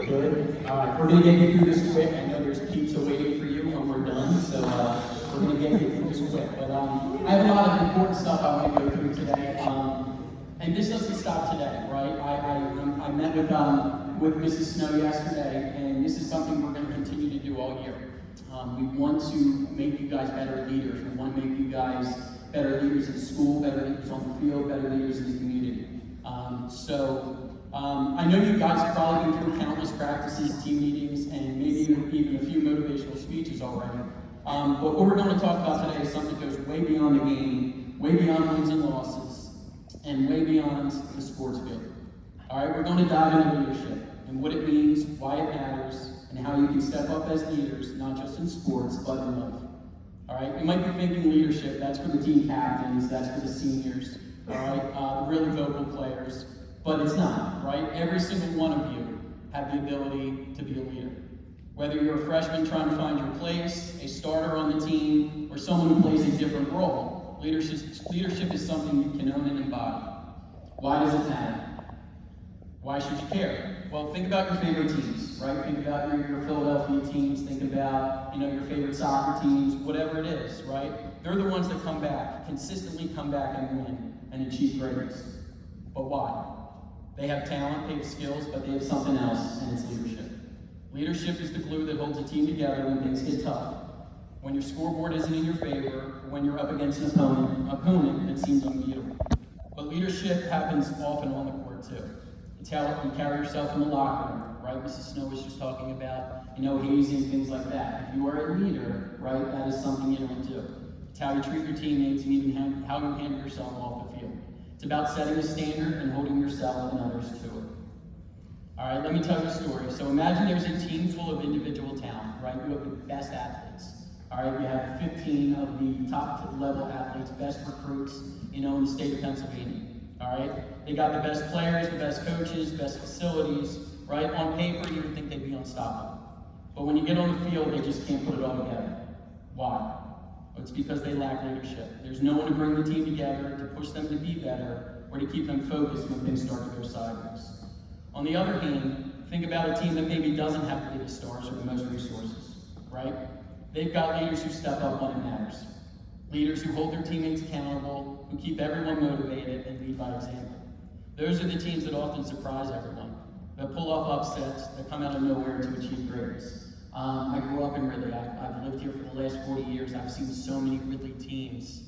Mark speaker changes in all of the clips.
Speaker 1: Good. All right, we're gonna get you through this quick. I know there's pizza waiting for you when we're done, so we're gonna get you through this quick. But I have a lot of important stuff I want to go through today, and this doesn't stop today, right? I met with Mrs. Snow yesterday, and this is something we're going to continue to do all year. We want to make you guys better leaders. We want to make you guys better leaders in school, better leaders on the field, better leaders in the community. I know you guys have probably been through countless practices, team meetings, and maybe even a few motivational speeches already. But what we're going to talk about today is something that goes way beyond the game, way beyond wins and losses, and way beyond the sports field. All right, we're going to dive into leadership and what it means, why it matters, and how you can step up as leaders, not just in sports, but in life. All right, you might be thinking leadership, that's for the team captains, that's for the seniors, all right, the really vocal players. But it's not, right? Every single one of you have the ability to be a leader. Whether you're a freshman trying to find your place, a starter on the team, or someone who plays a different role, leadership is something you can own and embody. Why does it matter? Why should you care? Well, think about your favorite teams, right? Think about your Philadelphia teams, think about your favorite soccer teams, whatever it is, right? They're the ones that come back, consistently come back and win and achieve greatness. But why? They have talent, they have skills, but they have something else, and it's leadership. Leadership is the glue that holds a team together when things get tough. When your scoreboard isn't in your favor, or when you're up against an opponent that seems unbeatable. But leadership happens often on the court too. It's how you carry yourself in the locker room, right? Mrs. Snow was just talking about, hazing, things like that. If you are a leader, right, that is something you don't do. It's how you treat your teammates and even how you handle yourself off the field. It's about setting a standard and holding yourself and others to it. All right, let me tell you a story. So imagine there's a team full of individual talent, right? You have the best athletes. All right, you have 15 of the top level athletes, best recruits, in the state of Pennsylvania. All right, they got the best players, the best coaches, best facilities, right? On paper, you would think they'd be unstoppable. But when you get on the field, they just can't put it all together. Why? It's because they lack leadership. There's no one to bring the team together, to push them to be better, or to keep them focused when things start to go sideways. On the other hand, think about a team that maybe doesn't have the biggest stars or the most resources, right? They've got leaders who step up when it matters. Leaders who hold their teammates accountable, who keep everyone motivated and lead by example. Those are the teams that often surprise everyone, that pull off upsets, that come out of nowhere to achieve greatness. I grew up in Ridley. I've lived here for the last 40 years. I've seen so many Ridley teams,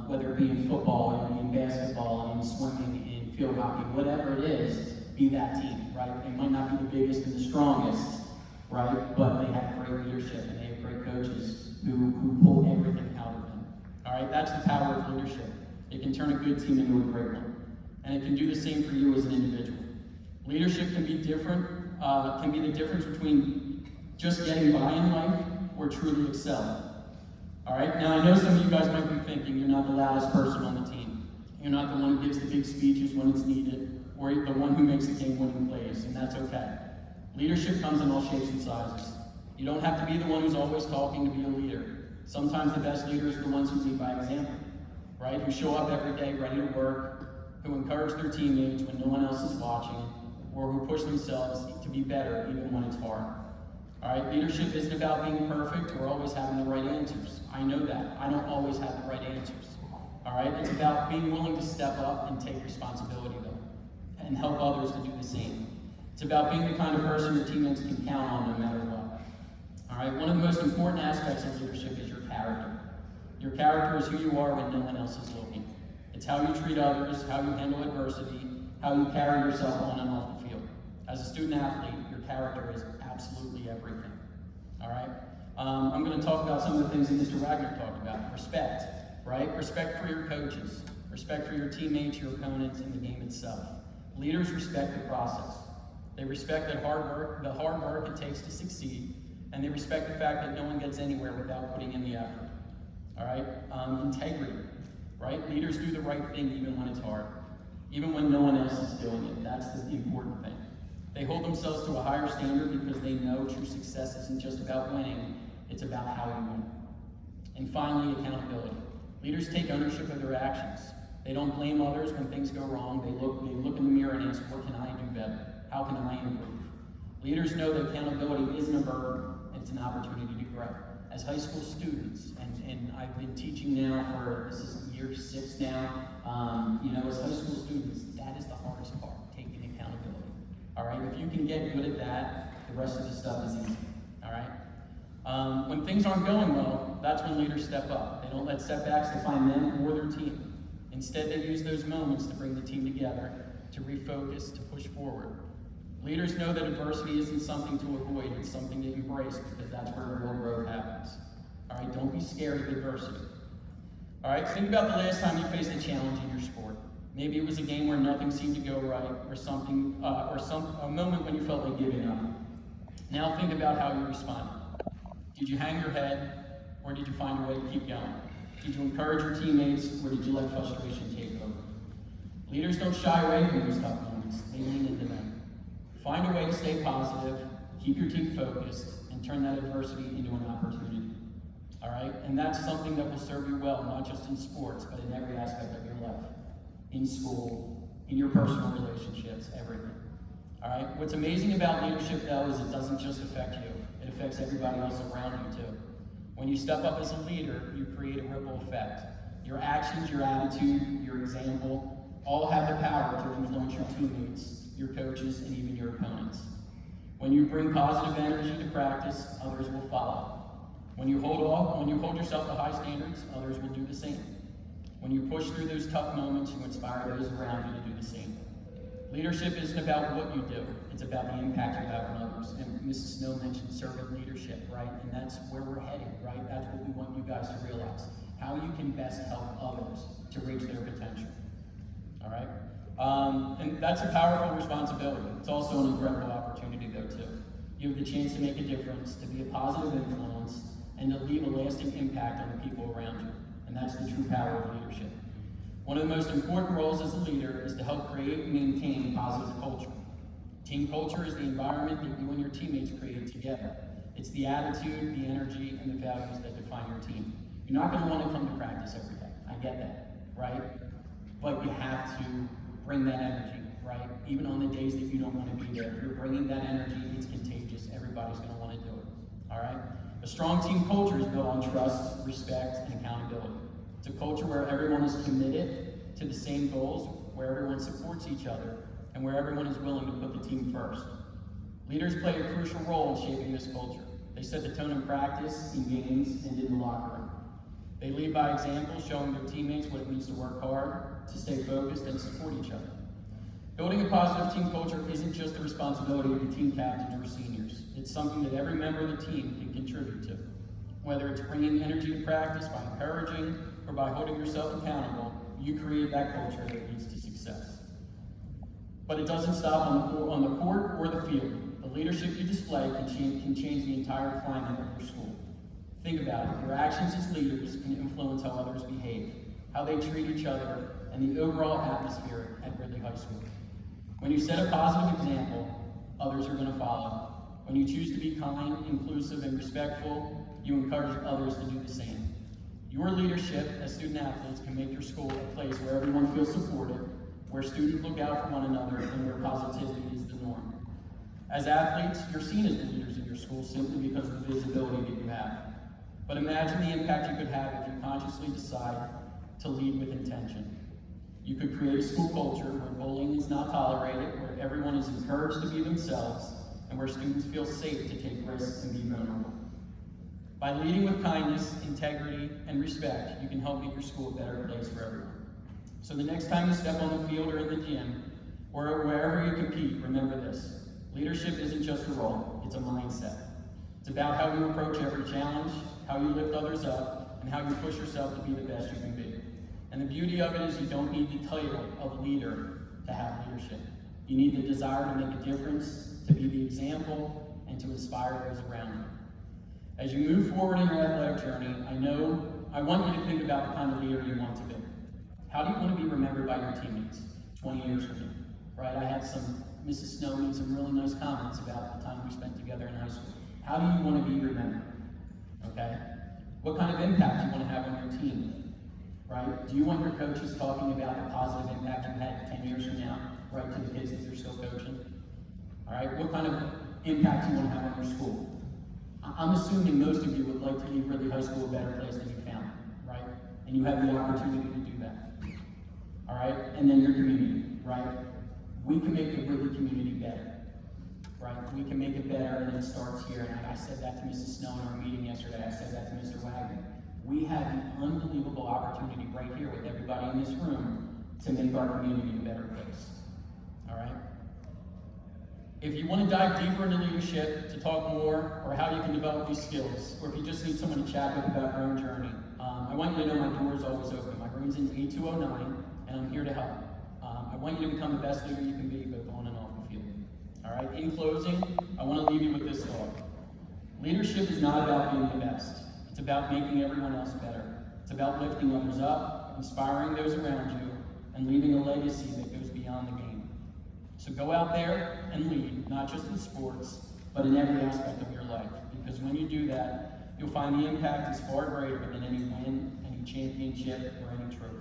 Speaker 1: whether it be in football, in basketball, in swimming, in field hockey, whatever it is, be that team, right? They might not be the biggest and the strongest, right? But they have great leadership and they have great coaches who pull everything out of them. All right, that's the power of leadership. It can turn a good team into a great one. And it can do the same for you as an individual. Leadership can be different, can be the difference between just getting by in life or truly excelling. All right, now I know some of you guys might be thinking you're not the loudest person on the team. You're not the one who gives the big speeches when it's needed, or the one who makes the game-winning plays, and that's okay. Leadership comes in all shapes and sizes. You don't have to be the one who's always talking to be a leader. Sometimes the best leaders are the ones who lead by example, right? Who show up every day ready to work, who encourage their teammates when no one else is watching, or who push themselves to be better even when it's hard. All right, leadership isn't about being perfect or always having the right answers. I know that. I don't always have the right answers. All right, it's about being willing to step up and take responsibility, though, and help others to do the same. It's about being the kind of person your teammates can count on no matter what. All right, one of the most important aspects of leadership is your character. Your character is who you are when no one else is looking. It's how you treat others, how you handle adversity, how you carry yourself on and off the field. As a student athlete, your character is absolutely everything. All right? I'm going to talk about some of the things that Mr. Wagner talked about. Respect, right? Respect for your coaches. Respect for your teammates, your opponents, and the game itself. Leaders respect the process. They respect the hard work it takes to succeed, and they respect the fact that no one gets anywhere without putting in the effort. All right? Integrity, right? Leaders do the right thing even when it's hard. Even when no one else is doing it. That's the important thing. They hold themselves to a higher standard because they know true success isn't just about winning, it's about how you win. And finally, accountability. Leaders take ownership of their actions. They don't blame others when things go wrong. They look in the mirror and ask, what can I do better? How can I improve? Leaders know that accountability isn't a burden, it's an opportunity to grow. As high school students, and I've been teaching now for, this is year 6 now, as high school students, that is the hardest part, taking accountability. All right, if you can get good at that, the rest of the stuff is easy. All right. When things aren't going well, that's when leaders step up. They don't let setbacks define them or their team. Instead, they use those moments to bring the team together, to refocus, to push forward. Leaders know that adversity isn't something to avoid, it's something to embrace, because that's where real growth happens. All right, don't be scared of adversity. All right, think about the last time you faced a challenge in your sport. Maybe it was a game where nothing seemed to go right, or a moment when you felt like giving up. Now think about how you responded. Did you hang your head, or did you find a way to keep going? Did you encourage your teammates, or did you let frustration take over? Leaders don't shy away from those tough moments, they lean into them. Find a way to stay positive, keep your team focused, and turn that adversity into an opportunity. All right? And that's something that will serve you well, not just in sports, but in every aspect of your life. In school, in your personal relationships, everything. All right? What's amazing about leadership, though, is it doesn't just affect you. It affects everybody else around you, too. When you step up as a leader, you create a ripple effect. Your actions, your attitude, your example, all have the power to influence your teammates, your coaches, and even your opponents. When you bring positive energy to practice, others will follow. When you hold yourself to high standards, others will do the same. When you push through those tough moments, you inspire those around you to do the same. Leadership isn't about what you do, it's about the impact you have on others. And Mrs. Snow mentioned servant leadership, right? And that's where we're headed, right? That's what we want you guys to realize. How you can best help others to reach their potential. All right? And that's a powerful responsibility. It's also an incredible opportunity, though, too. You have the chance to make a difference, to be a positive influence, and to leave a lasting impact on the people around you. And that's the true power of leadership. One of the most important roles as a leader is to help create and maintain positive culture. Team culture is the environment that you and your teammates create together. It's the attitude, the energy, and the values that define your team. You're not going to want to come to practice every day. I get that, right? But you have to bring that energy, right? Even on the days that you don't want to be there. If you're bringing that energy, it's contagious. Everybody's going to want to do it, all right? A strong team culture is built on trust, respect, and accountability. It's a culture where everyone is committed to the same goals, where everyone supports each other, and where everyone is willing to put the team first. Leaders play a crucial role in shaping this culture. They set the tone in practice, in games, and in the locker room. They lead by example, showing their teammates what it means to work hard, to stay focused, and support each other. Building a positive team culture isn't just the responsibility of the team captains or seniors. It's something that every member of the team can contribute to. Whether it's bringing energy to practice by encouraging or by holding yourself accountable, you create that culture that leads to success. But it doesn't stop on the court or the field. The leadership you display can change the entire climate of your school. Think about it. Your actions as leaders can influence how others behave, how they treat each other, and the overall atmosphere at Ridley High School. When you set a positive example, others are going to follow. When you choose to be kind, inclusive, and respectful, you encourage others to do the same. Your leadership as student athletes can make your school a place where everyone feels supported, where students look out for one another, and where positivity is the norm. As athletes, you're seen as the leaders in your school simply because of the visibility that you have. But imagine the impact you could have if you consciously decide to lead with intention. You could create a school culture where bullying is not tolerated, where everyone is encouraged to be themselves, and where students feel safe to take risks and be vulnerable. By leading with kindness, integrity, and respect, you can help make your school a better place for everyone. So the next time you step on the field or in the gym, or wherever you compete, remember this. Leadership isn't just a role, it's a mindset. It's about how you approach every challenge, how you lift others up, and how you push yourself to be the best you can be. And the beauty of it is you don't need the title of leader to have leadership. You need the desire to make a difference, to be the example, and to inspire those around you. As you move forward in your athletic journey, I want you to think about the kind of leader you want to be. How do you want to be remembered by your teammates 20 years from now? Right? I had Mrs. Snow made some really nice comments about the time we spent together in high school. How do you want to be remembered? Okay? What kind of impact do you want to have on your team? Right? Do you want your coaches talking about the positive impact you had 10 years from now, right, to the kids that you're still coaching? All right? What kind of impact you want to have on your school. I'm assuming most of you would like to leave Ridley High School a better place than you found it, right? And you have the opportunity to do that, all right? And then your community, right? We can make the Ridley community better, right? We can make it better, and it starts here. And I said that to Mrs. Snow in our meeting yesterday. I said that to Mr. Wagner. We have an unbelievable opportunity right here with everybody in this room to make our community a better place, all right? If you want to dive deeper into leadership, to talk more, or how you can develop these skills, or if you just need someone to chat with about your own journey, I want you to know my door is always open. My room's in 8209, and I'm here to help. I want you to become the best leader you can be, both on and off the field. All right, in closing, I want to leave you with this thought. Leadership is not about being the best. It's about making everyone else better. It's about lifting others up, inspiring those around you, and leaving a legacy that goes beyond the game. So go out there and lead, not just in sports, but in every aspect of your life. Because when you do that, you'll find the impact is far greater than any win, any championship, or any trophy.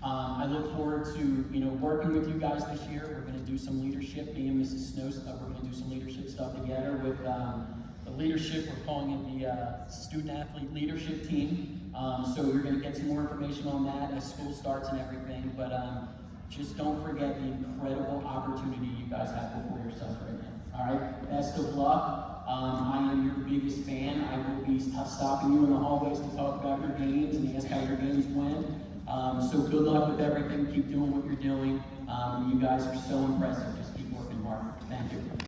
Speaker 1: I look forward to working with you guys this year. We're going to do some leadership. Me and Mrs. Snow stuff. We're going to do some leadership stuff together with the leadership. We're calling it the student athlete leadership team. So you're going to get some more information on that as school starts and everything. But just don't forget the incredible opportunity you guys have before yourself right now. All right. Best of luck. I am your biggest fan. I will be stopping you in the hallways to talk about your games and ask how your games went. So good luck with everything. Keep doing what you're doing. You guys are so impressive. Just keep working hard. Thank you.